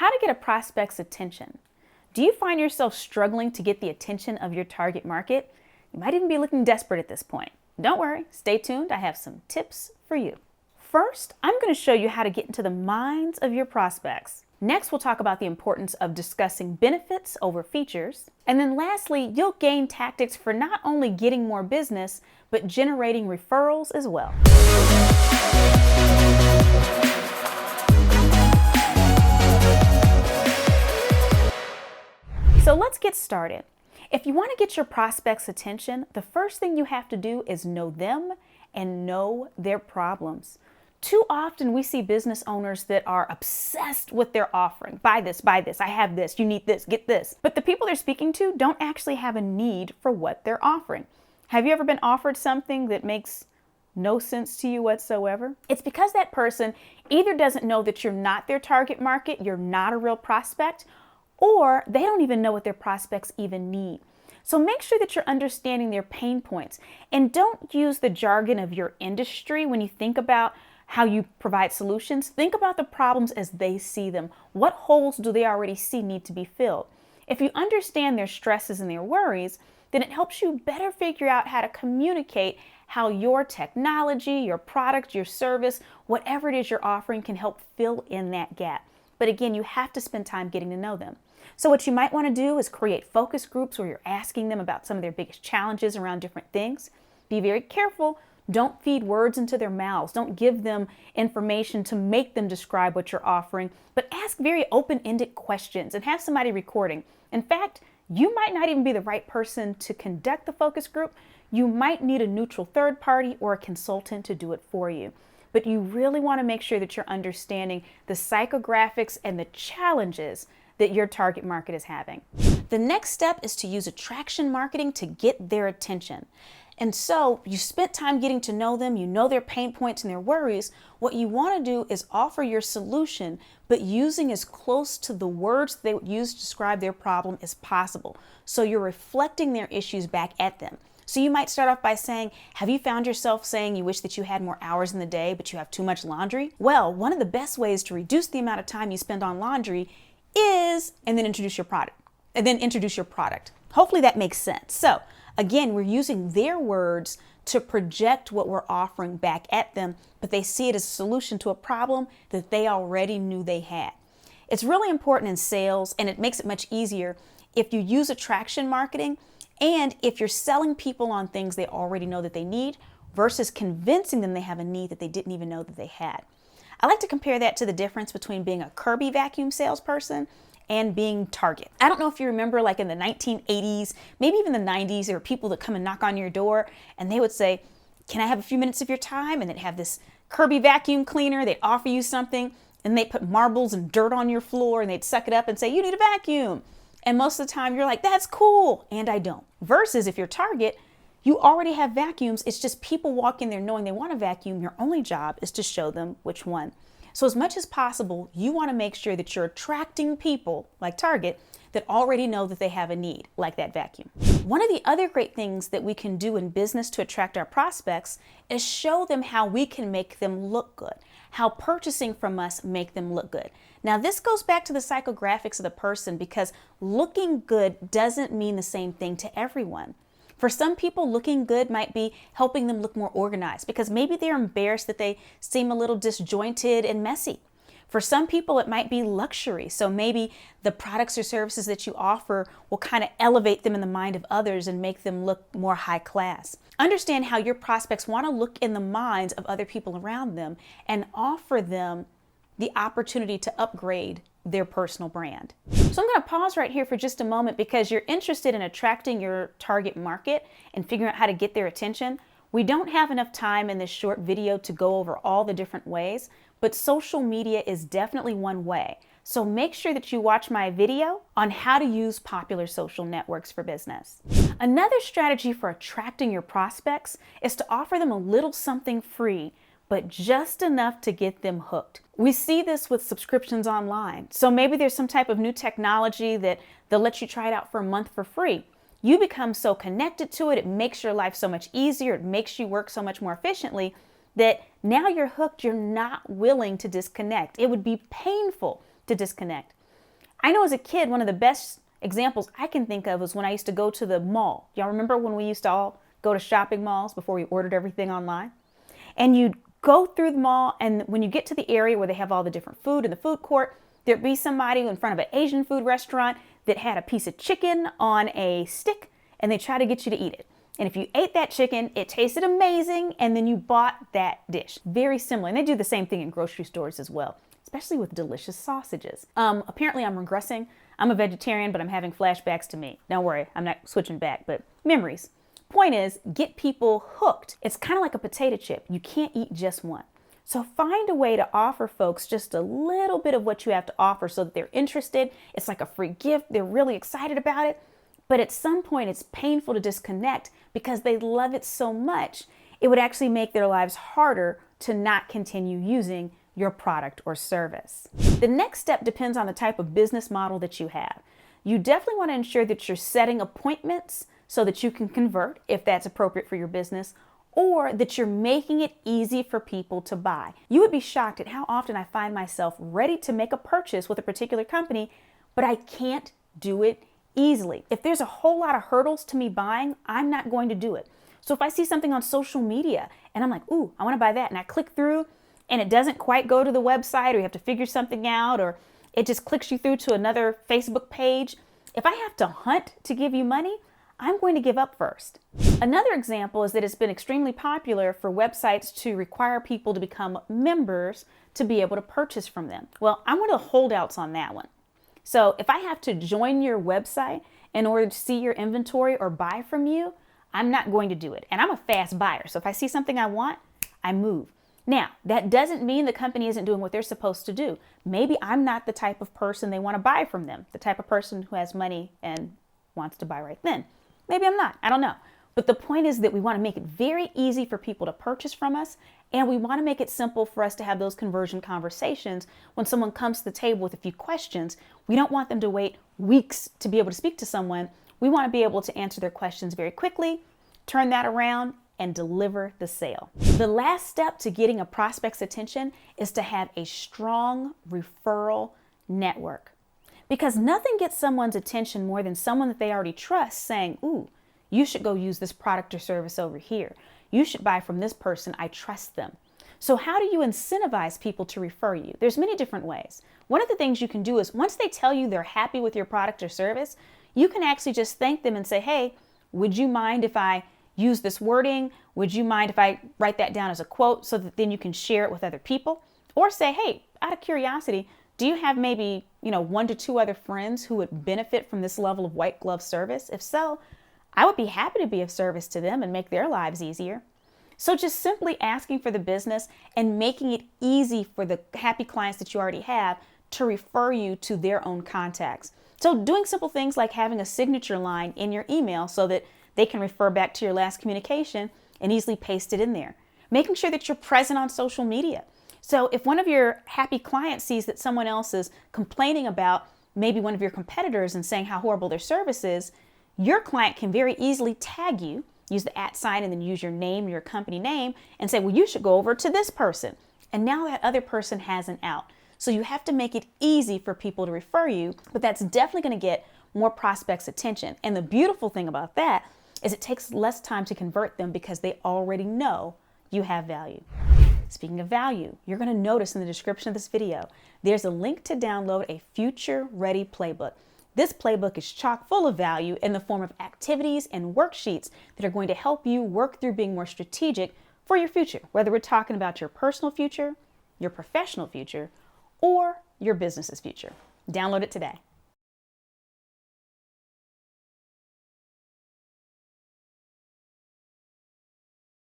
How to get a prospect's attention. Do you find yourself struggling to get the attention of your target market? You might even be looking desperate at this point. Don't worry, stay tuned. I have some tips for you. First, I'm going to show you how to get into the minds of your prospects. Next, we'll talk about the importance of discussing benefits over features. And then lastly, you'll gain tactics for not only getting more business, but generating referrals as well. So let's get started. If you want to get your prospects' attention, the first thing you have to do is know them and know their problems. Too often we see business owners that are obsessed with their offering. Buy this, I have this, you need this, get this. But the people they're speaking to don't actually have a need for what they're offering. Have you ever been offered something that makes no sense to you whatsoever? It's because that person either doesn't know that you're not their target market, you're not a real prospect, or they don't even know what their prospects even need. So make sure that you're understanding their pain points and don't use the jargon of your industry when you think about how you provide solutions. Think about the problems as they see them. What holes do they already see need to be filled? If you understand their stresses and their worries, then it helps you better figure out how to communicate how your technology, your product, your service, whatever it is you're offering can help fill in that gap. But again, you have to spend time getting to know them. So what you might want to do is create focus groups where you're asking them about some of their biggest challenges around different things. Be very careful. Don't feed words into their mouths. Don't give them information to make them describe what you're offering, but ask very open-ended questions and have somebody recording. In fact, you might not even be the right person to conduct the focus group. You might need a neutral third party or a consultant to do it for you. But you really want to make sure that you're understanding the psychographics and the challenges that your target market is having. The next step is to use attraction marketing to get their attention. And so you spent time getting to know them, you know their pain points and their worries. What you want to do is offer your solution, but using as close to the words they would use to describe their problem as possible. So you're reflecting their issues back at them. So you might start off by saying, have you found yourself saying you wish that you had more hours in the day, but you have too much laundry? Well, one of the best ways to reduce the amount of time you spend on laundry is, and then introduce your product. Hopefully that makes sense. So again, we're using their words to project what we're offering back at them, but they see it as a solution to a problem that they already knew they had. It's really important in sales, and it makes it much easier if you use attraction marketing and if you're selling people on things they already know that they need versus convincing them they have a need that they didn't even know that they had. I like to compare that to the difference between being a Kirby vacuum salesperson and being Target. I don't know if you remember, like in the 1980s, maybe even the 90s, there were people that come and knock on your door and they would say, can I have a few minutes of your time? And they'd have this Kirby vacuum cleaner, they'd offer you something, and they put marbles and dirt on your floor and they'd suck it up and say, you need a vacuum. And most of the time you're like, that's cool, and I don't. Versus if you're Target, you already have vacuums. It's just people walk in there knowing they want a vacuum. Your only job is to show them which one. So as much as possible, you want to make sure that you're attracting people like Target that already know that they have a need, like that vacuum. One of the other great things that we can do in business to attract our prospects is show them how we can make them look good, how purchasing from us make them look good. Now, this goes back to the psychographics of the person because looking good doesn't mean the same thing to everyone. For some people, looking good might be helping them look more organized because maybe they're embarrassed that they seem a little disjointed and messy. For some people, it might be luxury. So maybe the products or services that you offer will kind of elevate them in the mind of others and make them look more high class. Understand how your prospects want to look in the minds of other people around them and offer them the opportunity to upgrade their personal brand. So I'm going to pause right here for just a moment because you're interested in attracting your target market and figuring out how to get their attention. We don't have enough time in this short video to go over all the different ways, but social media is definitely one way. So make sure that you watch my video on how to use popular social networks for business. Another strategy for attracting your prospects is to offer them a little something free, but just enough to get them hooked. We see this with subscriptions online. So maybe there's some type of new technology that they'll let you try it out for a month for free. You become so connected to it, it makes your life so much easier, it makes you work so much more efficiently that now you're hooked, you're not willing to disconnect. It would be painful to disconnect. I know as a kid, one of the best examples I can think of was when I used to go to the mall. Y'all remember when we used to all go to shopping malls before we ordered everything online? And you'd go through the mall, and when you get to the area where they have all the different food in the food court, there'd be somebody in front of an Asian food restaurant that had a piece of chicken on a stick, and they try to get you to eat it. And if you ate that chicken, it tasted amazing, and then you bought that dish. Very similar. And they do the same thing in grocery stores as well, especially with delicious sausages. Apparently I'm regressing. I'm a vegetarian, but I'm having flashbacks to me. Don't worry, I'm not switching back, but memories. Point is, get people hooked. It's kind of like a potato chip. You can't eat just one. So find a way to offer folks just a little bit of what you have to offer so that they're interested. It's like a free gift. They're really excited about it. But at some point, it's painful to disconnect because they love it so much. It would actually make their lives harder to not continue using your product or service. The next step depends on the type of business model that you have. You definitely want to ensure that you're setting appointments so that you can convert if that's appropriate for your business, or that you're making it easy for people to buy. You would be shocked at how often I find myself ready to make a purchase with a particular company, but I can't do it easily. If there's a whole lot of hurdles to me buying, I'm not going to do it. So if I see something on social media and I'm like, ooh, I want to buy that, and I click through and it doesn't quite go to the website, or you have to figure something out, or it just clicks you through to another Facebook page, if I have to hunt to give you money, I'm going to give up first. Another example is that it's been extremely popular for websites to require people to become members to be able to purchase from them. Well, I'm one of the holdouts on that one. So if I have to join your website in order to see your inventory or buy from you, I'm not going to do it. And I'm a fast buyer. So if I see something I want, I move. Now, that doesn't mean the company isn't doing what they're supposed to do. Maybe I'm not the type of person they want to buy from them, the type of person who has money and wants to buy right then. Maybe I'm not. I don't know. But the point is that we want to make it very easy for people to purchase from us, and we want to make it simple for us to have those conversion conversations when someone comes to the table with a few questions. We don't want them to wait weeks to be able to speak to someone. We want to be able to answer their questions very quickly, turn that around, and deliver the sale. The last step to getting a prospect's attention is to have a strong referral network. Because nothing gets someone's attention more than someone that they already trust saying, ooh, you should go use this product or service over here. You should buy from this person. I trust them. So how do you incentivize people to refer you? There's many different ways. One of the things you can do is once they tell you they're happy with your product or service, you can actually just thank them and say, hey, would you mind if I use this wording? Would you mind if I write that down as a quote so that then you can share it with other people? Or say, hey, out of curiosity, do you have maybe, 1 to 2 other friends who would benefit from this level of white glove service? If so, I would be happy to be of service to them and make their lives easier. So just simply asking for the business and making it easy for the happy clients that you already have to refer you to their own contacts. So doing simple things like having a signature line in your email so that they can refer back to your last communication and easily paste it in there. Making sure that you're present on social media. So if one of your happy clients sees that someone else is complaining about maybe one of your competitors and saying how horrible their service is, your client can very easily tag you, use the @ sign, and then use your name, your company name, and say, well, you should go over to this person. And now that other person has an out. So you have to make it easy for people to refer you, but that's definitely going to get more prospects' attention. And the beautiful thing about that is it takes less time to convert them because they already know you have value. Speaking of value, you're going to notice in the description of this video, there's a link to download a Future Ready Playbook. This playbook is chock full of value in the form of activities and worksheets that are going to help you work through being more strategic for your future, whether we're talking about your personal future, your professional future, or your business's future. Download it today.